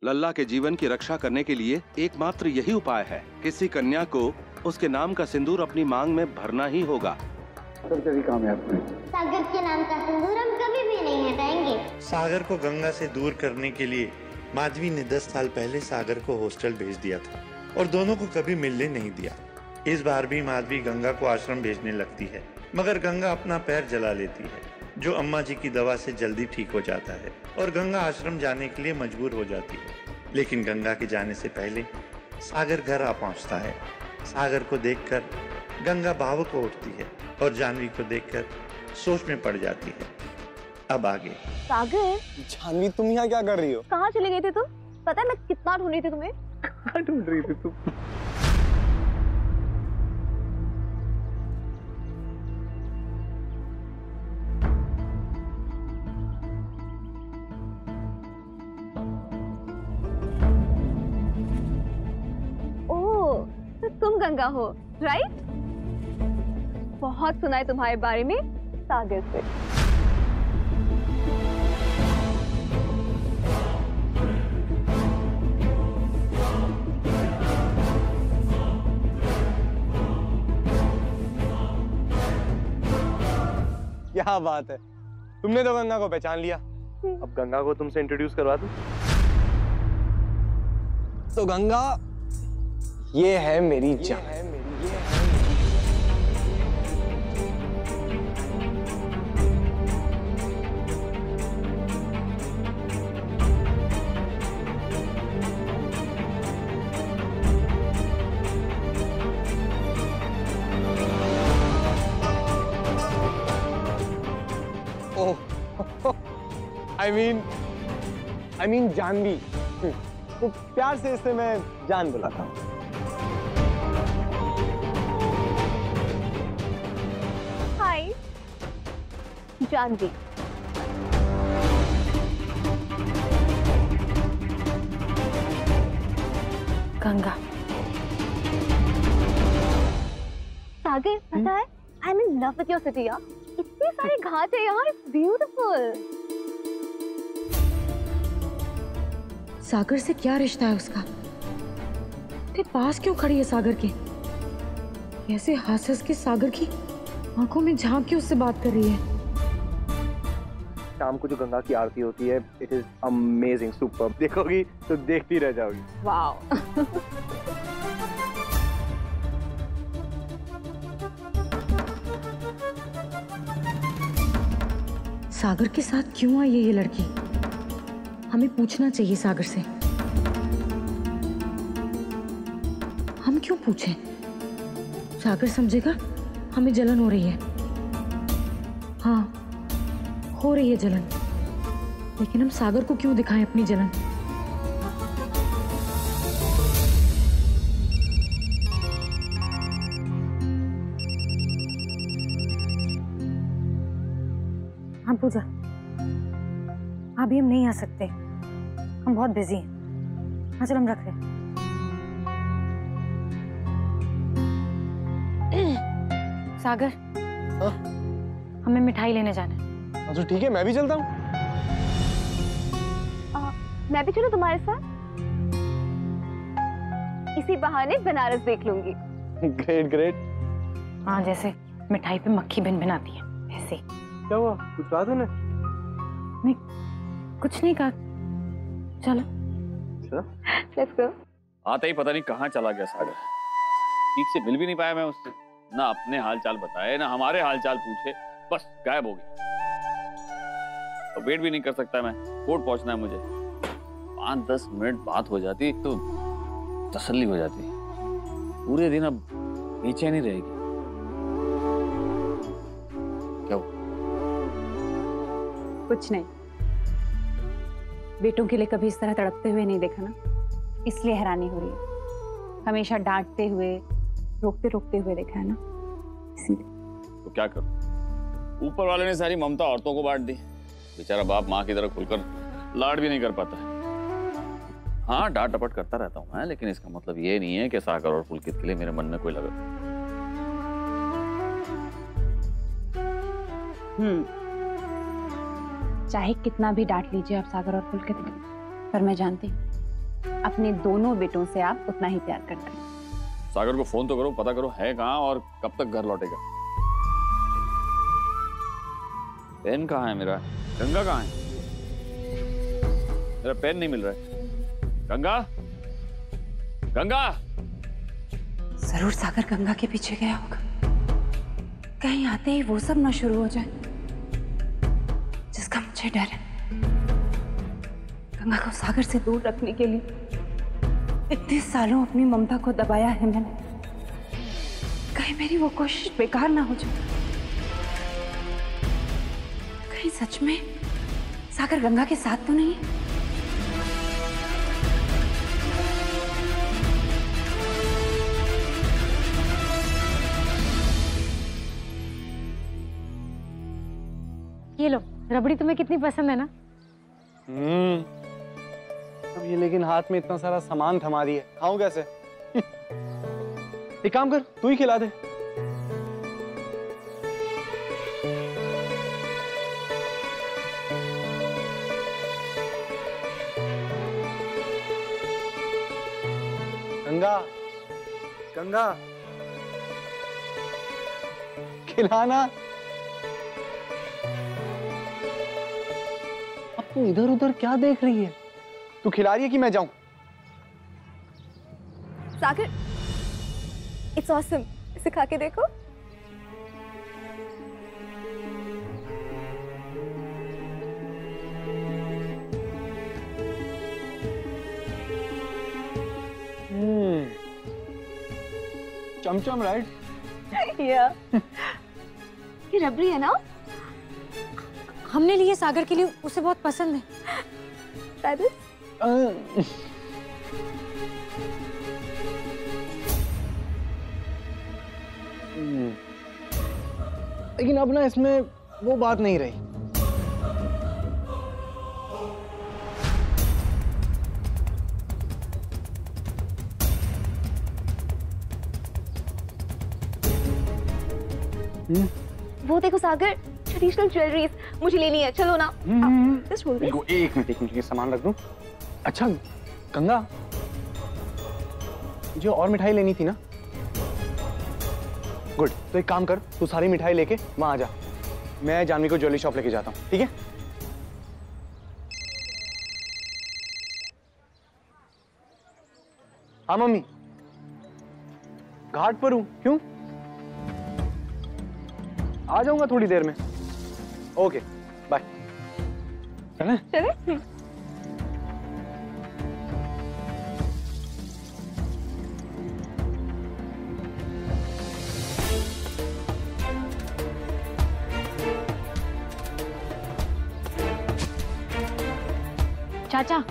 लल्ला के जीवन की रक्षा करने के लिए एकमात्र यही उपाय है। किसी कन्या को उसके नाम का सिंदूर अपनी मांग में भरना ही होगा। सबसे कामयाब सागर के नाम का सिंदूर हम कभी भी नहीं हटाएंगे। सागर को गंगा से दूर करने के लिए माधवी ने 10 साल पहले सागर को हॉस्टल भेज दिया था और दोनों को कभी मिलने नहीं दिया। इस बार भी माधवी गंगा को आश्रम भेजने लगती है, मगर गंगा अपना पैर जला लेती है, जो अम्मा जी की दवा से जल्दी ठीक हो जाता है और गंगा आश्रम जाने के लिए मजबूर हो जाती है। लेकिन गंगा के जाने से पहले सागर घर आ पहुंचता है। सागर को देखकर गंगा भावुक हो उठती है और जानवी को देखकर सोच में पड़ जाती है। अब आगे। सागर, जानवी तुम यहाँ क्या कर रही हो? कहाँ चले गए थे तुम? पता है मैं कितना ढूंढ रही थी तुम्हें। कहाँ ढूंढ रही थी तुम? ओह, तो तुम गंगा हो, राइट? बहुत सुना है तुम्हारे बारे में सागर से। क्या बात है, तुमने तो गंगा को पहचान लिया। अब गंगा को तुमसे इंट्रोड्यूस करवा दूं? तो गंगा, ये है मेरी जान। I mean Janvi. तो प्यार से इसे मैं जान बुलाता हूँ। हाय जानवी। गंगा। सागर, पता है I am in love with your city यार। इतने सारे घाट है यहाँ, इट्स ब्यूटीफुल। सागर से क्या रिश्ता है उसका? तेरे पास क्यों खड़ी है सागर के? कैसे हंस के सागर की आंखों में झांक के उससे बात कर रही है। शाम को जो गंगा की आरती होती है, इट इज अमेजिंग, सुपर। देखोगी तो देखती रह जाओगी। वाओ। सागर के साथ क्यों आई है ये लड़की? हमें पूछना चाहिए सागर से। हम क्यों पूछें? सागर समझेगा हमें जलन हो रही है। हाँ, हो रही है जलन, लेकिन हम सागर को क्यों दिखाएं अपनी जलन? हाँ पूजा, अभी हम नहीं आ सकते, हम बहुत बिजी हैं। हाँ चल, हम रख रहे हैं। सागर, हाँ? हमें मिठाई लेने जाना है। तो ठीक है, मैं भी चलता हूँ। मैं भी चलूं तुम्हारे साथ? इसी बहाने बनारस देख लूंगी। Great great. हाँ, जैसे मिठाई पे मक्खी भिन भिनाती है ऐसे। क्या हुआ, कुछ कहा तूने? नहीं, कुछ नहीं कहा। चलो लेट्स गो। आते ही पता नहीं कहाँ चला गया सागर। ठीक से मिल भी नहीं पाया मैं उससे, ना अपने हाल चाल बताए ना हमारे हाल चाल पूछे, बस गायब हो गया। तो वेट भी नहीं कर सकता मैं, कोर्ट पहुंचना है मुझे। 5-10 मिनट बात हो जाती तो तसल्ली हो जाती। पूरे दिन अब नीचे नहीं रहेगी। क्या हुआ? कुछ नहीं, बेटों के लिए कभी इस तरह तड़पते हुए नहीं देखा ना, इसलिए हैरानी हो रही है। हमेशा डांटते हुए, रोकते रोकते हुए देखा है ना, इसीलिए। तो क्या करूं? ऊपर वाले ने सारी ममता औरतों को बांट दी। बेचारा बाप माँ की तरह खुलकर लाड भी नहीं कर पाता है। हाँ, डांट डपट करता रहता हूँ मैं, लेकिन इसका मतलब ये नहीं है कि सागर और पुलकित के लिए मेरे मन में कोई लगा। चाहे कितना भी डांट लीजिए आप सागर और पुलकित, पर मैं जानती हूँ अपने दोनों बेटों से आप उतना ही प्यार करते हैं। सागर को फोन तो करो, पता करो है कहाँ और कब तक घर लौटेगा। पेन कहाँ है मेरा? गंगा कहाँ है? मेरा पेन नहीं मिल रहा है। गंगा, गंगा। जरूर सागर गंगा के पीछे गया होगा। कहीं आते ही वो सब ना शुरू हो जाए जिसका मुझे डर है। गंगा को सागर से दूर रखने के लिए इतने सालों अपनी ममता को दबाया है मैंने। कहीं मेरी वो कोशिश बेकार ना हो जाए। कहीं सच में सागर गंगा के साथ तो नहीं है? ये लो, रबड़ी तुम्हें कितनी पसंद है ना? अब ये लेकिन हाथ में इतना सारा सामान थमा दिए, खाऊं कैसे? एक काम कर, तू ही खिला दे। गंगा, गंगा, खिलाना। अब तू इधर उधर क्या देख रही है? तू खिला रही है कि मैं जाऊं? सागर, इट्स ऑसम। इसे खा के देखो। चमचम, राइट? या ये रबड़ी है ना? हमने लिए सागर के लिए, उसे बहुत पसंद है। Try this? लेकिन अब ना इसमें वो बात नहीं रही। वो देखो सागर, ट्रेडिशनल ज्वेलरीज मुझे लेनी है, चलो ना। Just hold this. एक मिनट ये सामान रख दूं। अच्छा गंगा, मुझे और मिठाई लेनी थी ना? गुड, तो एक काम कर, तू सारी मिठाई लेके वहां आ जा। मैं जानवी को ज्वेलरी शॉप लेके जाता हूँ, ठीक है? हाँ मम्मी, घाट पर हूँ। क्यों? आ जाऊंगा थोड़ी देर में। Okay, bye. चलें? चले? चाचा,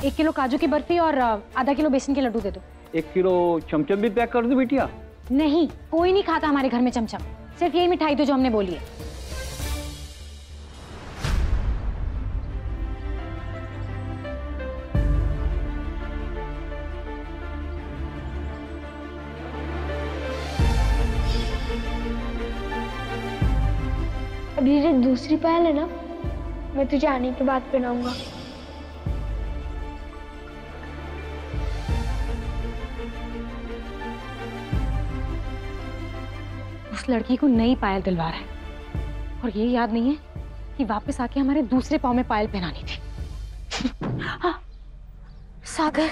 1 किलो काजू की बर्फी और आधा किलो बेसन के लड्डू दे दो। 1 किलो चमचम भी पैक कर दो बिटिया। नहीं, कोई नहीं खाता हमारे घर में चमचम। सिर्फ यही मिठाई तो जो हमने बोली है। अब ये जो दूसरी पायल है ना, मैं तुझे आने के बाद पहनाऊंगा। उस लड़की को नई पायल दिलवा रहा है और ये याद नहीं है कि वापस आके हमारे दूसरे पाँव में पायल पहनानी थी। हाँ, सागर,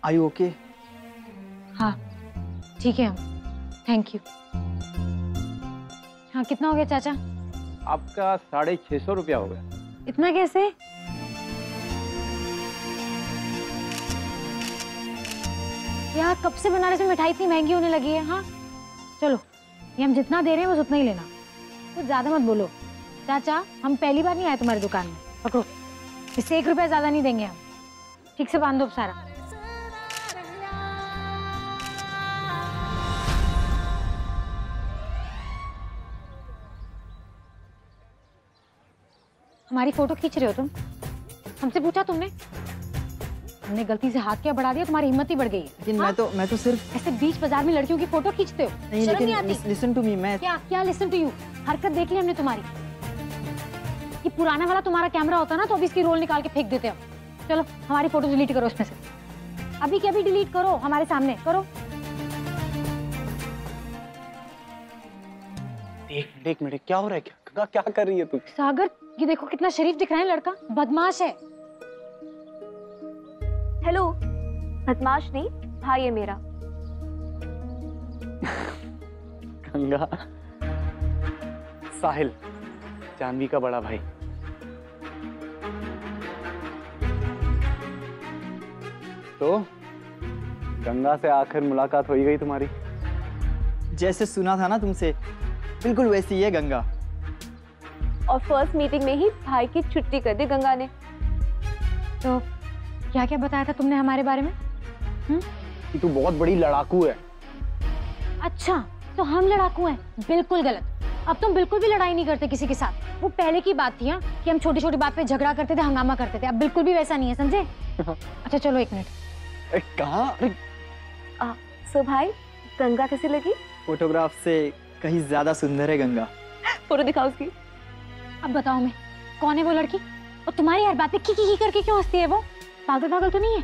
Are you okay? हाँ ठीक है हम, थैंक यू। हाँ, कितना हो गया चाचा? आपका 650 रुपया हो गया। इतना कैसे? यार कब से बनारस में मिठाई इतनी महंगी होने लगी है। हाँ चलो, ये हम जितना दे रहे हैं बस उतना ही लेना, कुछ ज्यादा मत बोलो। चाचा, हम पहली बार नहीं आए तुम्हारी दुकान में, पकड़ो। इससे 1 रुपया ज्यादा नहीं देंगे हम। ठीक से बांध दो सारा। हमारी फोटो खींच रहे हो तुम? हमसे पूछा तुमने? हमने गलती से हाथ क्या बढ़ा दिया, तुम्हारी हिम्मत ही बढ़ गई है। लेकिन मैं तो सिर्फ ऐसे बीच बाजार में लड़कियों की फोटो खींचते हो, नहीं, शर्म नहीं आती? लिसन टू मी, मैं क्या लिसन टू यू? हरकत देख ली हमने तुम्हारी। ये पुराना वाला तुम्हारा कैमरा होता ना तो अभी इसकी रोल निकाल के फेंक देते हो। चलो हमारी फोटो डिलीट करो इसमें से, अभी के अभी डिलीट करो, हमारे सामने करो। एक मिनट, क्या हो रहा है? क्या कर रही है तू? सागर, ये देखो कितना शरीफ दिख रहा है लड़का, बदमाश है। हेलो, बदमाश नहीं, भाई है मेरा। गंगा, साहिल, जानवी का बड़ा भाई। तो गंगा से आखिर मुलाकात हो ही गई तुम्हारी? जैसे सुना था ना तुमसे, बिल्कुल वैसी ही है गंगा। और फर्स्ट मीटिंग में ही भाई की छुट्टी कर दी गंगा ने। तो क्या क्या बताया था तुमने हमारे बारे में? कि तू बहुत बड़ी लड़ाकू है। अच्छा, तो हम लड़ाकू हैं? बिल्कुल गलत। अब तुम बिल्कुल भी लड़ाई नहीं करते किसी के साथ। वो पहले की बात थी कि हम छोटी छोटी बात पे झगड़ा करते थे, हंगामा करते थे। अब बिल्कुल भी वैसा नहीं है, समझे? अच्छा चलो एक मिनट। कहाँ? सो भाई, गंगा कैसी लगी? फोटोग्राफ से कहीं ज्यादा सुंदर है गंगा। फोटो दिखाओ उसकी। अब बताओ मैं, कौन है वो लड़की? और तुम्हारी हर बात पे की करके क्यों हंसती है वो? पागल तो नहीं है?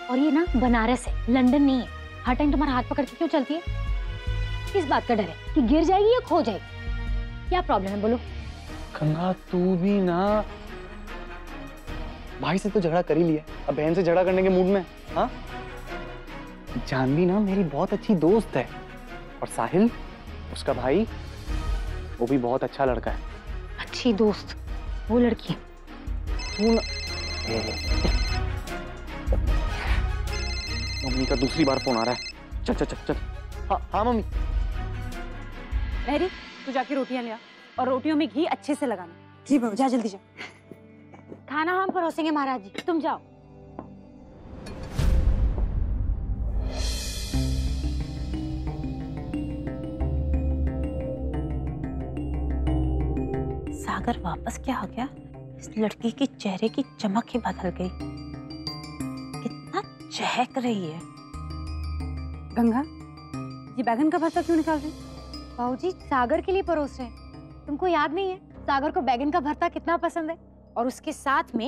और ये ना बनारस है, लंदन नहीं है। हर टाइम तुम्हारा हाथ पकड़ के क्यों चलती है? किस बात का डर है कि गिर जाएगी या खो जाएगी? क्या प्रॉब्लम है बोलो? गंगा तू भी ना, भाई से तो झगड़ा कर ही लिया, अब बहन से झगड़ा करने के मूड में? हाँ, जानवी ना मेरी बहुत अच्छी दोस्त है, और साहिल उसका भाई, वो भी बहुत अच्छा लड़का है। अच्छी दोस्त वो लड़की? तू ना, मम्मी का दूसरी बार फोन आ रहा है। चल चल चल चल। हाँ मम्मी। मेहरी, तू जाके रोटियां ले आ और रोटियों में घी अच्छे से लगाना। जी बाबू, जा जल्दी जा। खाना हम परोसेंगे महाराज जी, तुम जाओ। सागर वापस क्या हो गया? इस लड़की के चेहरे की चमक ही बदल गई, कितना चहक रही है। गंगा, ये बैगन का भरता क्यों निकाल रही? बाबूजी, सागर के लिए परोस रहे हैं। तुमको याद नहीं है सागर को बैगन का भरता कितना पसंद है? और उसके साथ में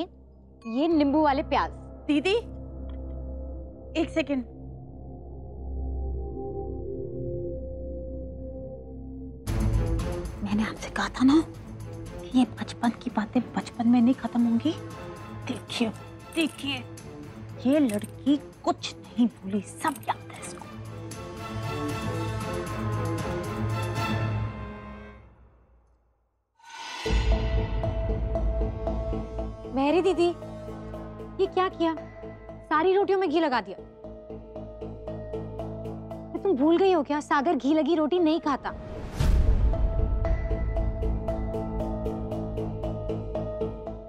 ये नींबू वाले प्याज। दीदी, एक सेकंड। मैंने आपसे कहा था ना, ये बचपन की बातें बचपन में नहीं खत्म होंगी। देखिए देखिए, ये लड़की कुछ नहीं भूली, सब याद है इसको। मेरी दीदी, ये क्या किया? सारी रोटियों में घी लगा दिया। तुम भूल गई हो क्या? सागर घी लगी रोटी नहीं खाता।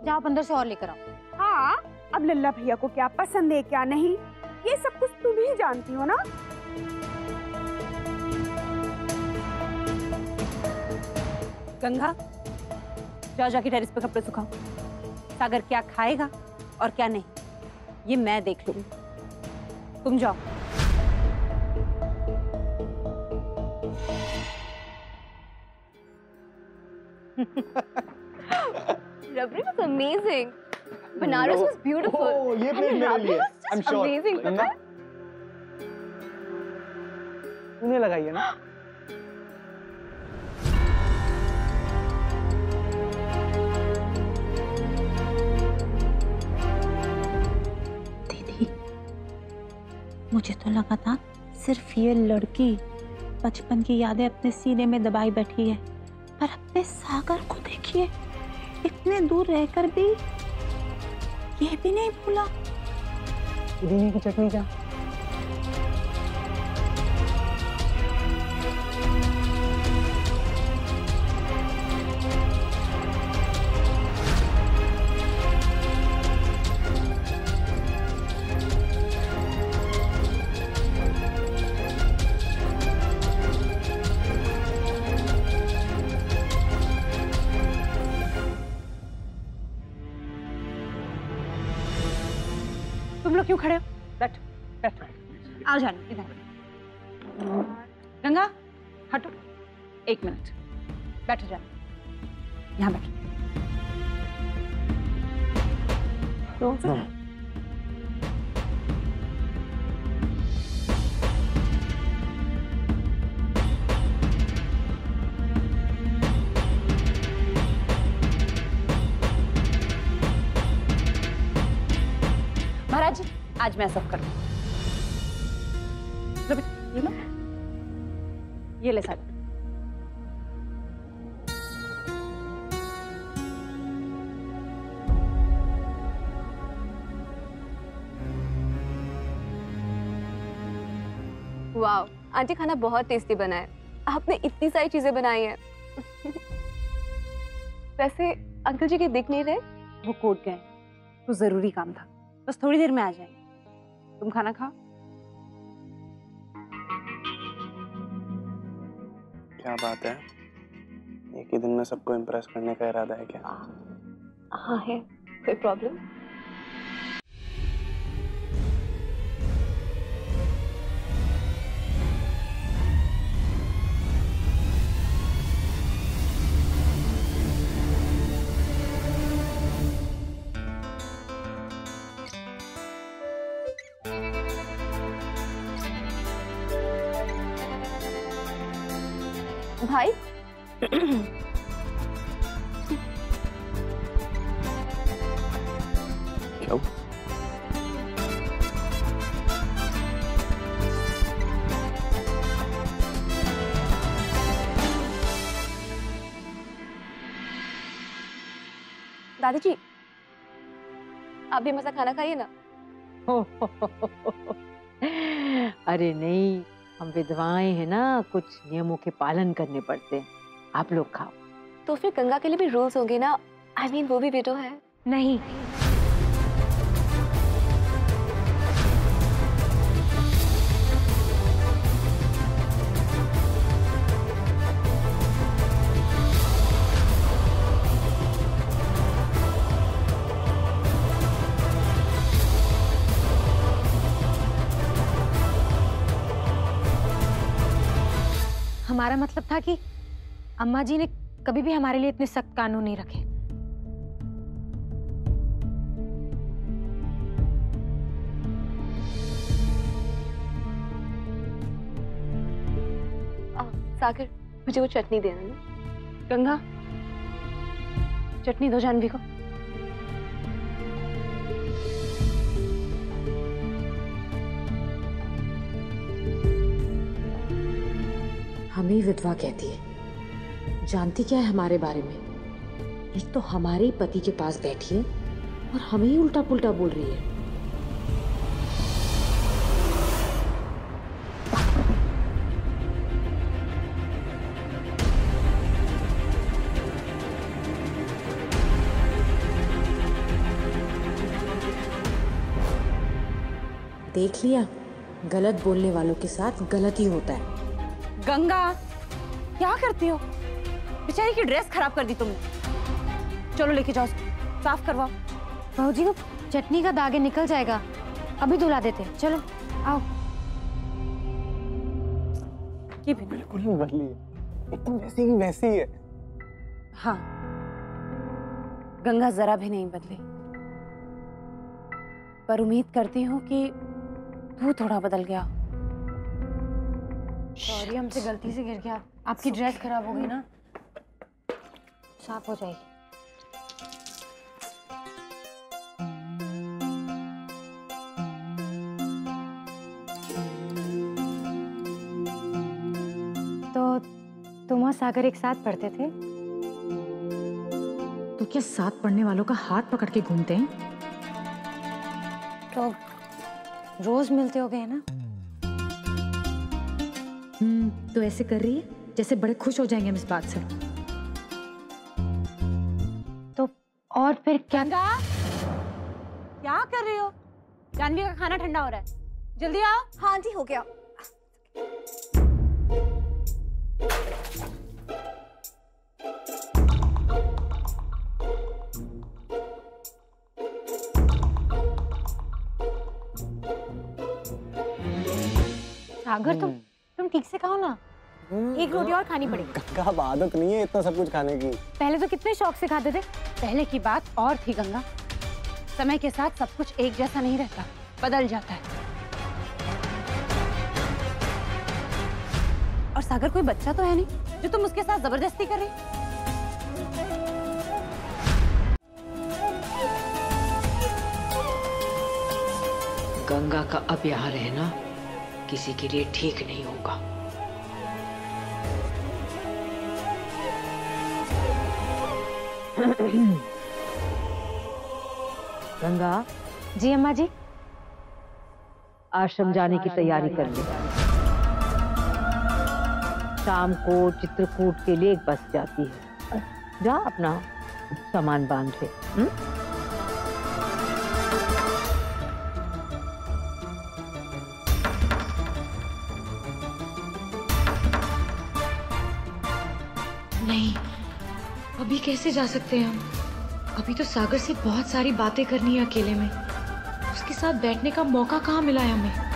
जाओ अंदर से और लेकर आओ। हाँ, अब लल्ला भैया को क्या पसंद है क्या नहीं, ये सब कुछ तुम ही जानती हो ना। गंगा, जाओ जाके टेरेस पे कपड़े सुखाओ। सागर क्या खाएगा और क्या नहीं, ये मैं देख लूंगी। तुम जाओ। Rabri was amazing. Banaras was beautiful. Oh, ये प्लेट मेरे लिए। I'm sure. Amazing. गंगा, तूने लगाई है ना? दीदी, मुझे तो लगा था सिर्फ ये लड़की बचपन की यादें अपने सीने में दबाई बैठी है, पर अपने सागर को देखिए, इतने दूर रहकर भी ये भी नहीं भूला। पुदीने की चटनी क्या? बैठ बैठ। आओ जान इधर। गंगा हटो, 1 मिनट बैठो जान, यहाँ बैठो। महाराज जी आज मैं सब करूँ। लो बेटा, ये लो, ये ले साहब। वाह आंटी, खाना बहुत टेस्टी बना है। आपने इतनी सारी चीजें बनाई हैं। वैसे अंकल जी के दिख नहीं रहे? वो कोर्ट गए, तो जरूरी काम था, बस थोड़ी देर में आ जाएंगे। तुम खाना खाओ। क्या बात है, एक ही दिन में सबको इम्प्रेस करने का इरादा है क्या? हाँ है, कोई प्रॉब्लम? भाई क्यों? दादी जी आप भी मजा खाना खाइए ना। अरे नहीं, हम विधवाएं हैं ना, कुछ नियमों के पालन करने पड़ते हैं। आप लोग खाओ। तो फिर गंगा के लिए भी रूल्स होंगे ना? I mean, वो भी विडो है। नहीं, हमारा मतलब था कि अम्मा जी ने कभी भी हमारे लिए इतने सख्त कानून नहीं रखे। सागर मुझे वो चटनी देना ना। गंगा चटनी दो जानवी को। हमें विधवा कहती है, जानती क्या है हमारे बारे में? एक तो हमारे ही पति के पास बैठी है और हमें ही उल्टा पुल्टा बोल रही है। देख लिया, गलत बोलने वालों के साथ गलत ही होता है। गंगा क्या करती हो? बेचारी की ड्रेस खराब कर दी तुमने। चलो लेके जाओ, साफ करवाओ। भाऊजी वो चटनी का दाग निकल जाएगा, अभी धुला देते। चलो आओ। ये भी बिल्कुल नहीं बदली है, एकदम वैसी की वैसी है। हाँ, गंगा जरा भी नहीं बदली, पर उम्मीद करती हूँ कि तू थोड़ा बदल गया। सॉरी, हमसे गलती से गिर गया। आपकी ड्रेस खराब हो गई ना, साफ हो जाएगी। तो तुम और सागर एक साथ पढ़ते थे? तो क्या साथ पढ़ने वालों का हाथ पकड़ के घूमते हैं? तो रोज मिलते हो गए ना? तो ऐसे कर रही है जैसे बड़े खुश हो जाएंगे हम इस बात से। तो और फिर क्या? क्या कर रहे हो? जानवी का खाना ठंडा हो रहा है, जल्दी आओ। हाँ जी, हो गया। सागर तुम ठीक से खाओ ना, एक रोटी और खानी पड़ेगी। गंगा अब आदत नहीं है इतना सब कुछ खाने की। पहले तो कितने शौक से खाते थे। पहले की बात और थी गंगा, समय के साथ सब कुछ एक जैसा नहीं रहता, बदल जाता है। और सागर कोई बच्चा तो है नहीं जो तुम उसके साथ जबरदस्ती कर रही। गंगा का अब यहाँ रहना किसी के लिए ठीक नहीं होगा। गंगा। जी अम्मा जी। आश्रम जाने की तैयारी कर ले। शाम को चित्रकूट के लिए एक बस जाती है, जा अपना सामान बांध ले। नहीं, अभी कैसे जा सकते हैं हम? अभी तो सागर से बहुत सारी बातें करनी है अकेले में। उसके साथ बैठने का मौका कहाँ मिला है हमें?